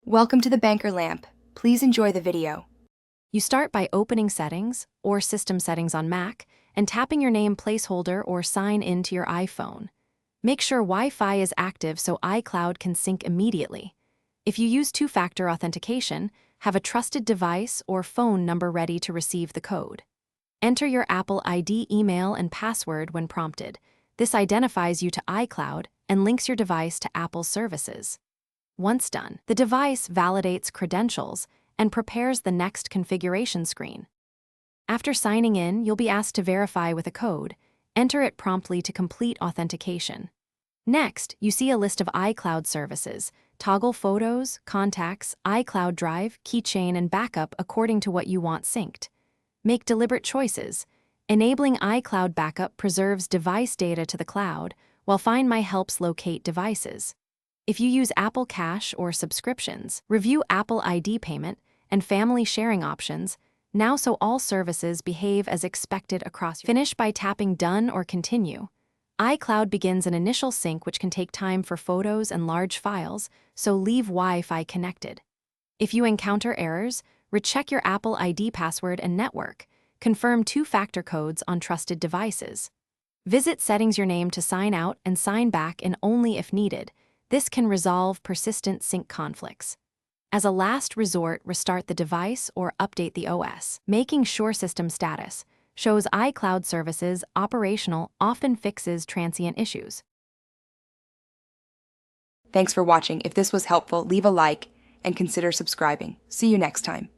Welcome to the Banker Lamp. Please enjoy the video. You start by opening Settings or System Settings on Mac and tapping your name placeholder or sign in to your iPhone. Make sure Wi-Fi is active so iCloud can sync immediately. If you use two-factor authentication, have a trusted device or phone number ready to receive the code. Enter your Apple ID email and password when prompted. This identifies you to iCloud and links your device to Apple's services. Once done, the device validates credentials and prepares the next configuration screen. After signing in, you'll be asked to verify with a code. Enter it promptly to complete authentication. Next, you see a list of iCloud services. Toggle Photos, Contacts, iCloud Drive, Keychain, and Backup according to what you want synced. Make deliberate choices. Enabling iCloud Backup preserves device data to the cloud, while Find My helps locate devices. If you use Apple Cash or subscriptions, review Apple ID payment and family sharing options now so all services behave as expected across. Finish by tapping Done or Continue. iCloud begins an initial sync which can take time for photos and large files, so leave Wi-Fi connected. If you encounter errors, recheck your Apple ID password and network. Confirm two-factor codes on trusted devices. Visit Settings Your Name to sign out and sign back in only if needed. This can resolve persistent sync conflicts. As a last resort, restart the device or update the OS. Making sure system status shows iCloud services operational often fixes transient issues. Thanks for watching. If this was helpful, leave a like and consider subscribing. See you next time.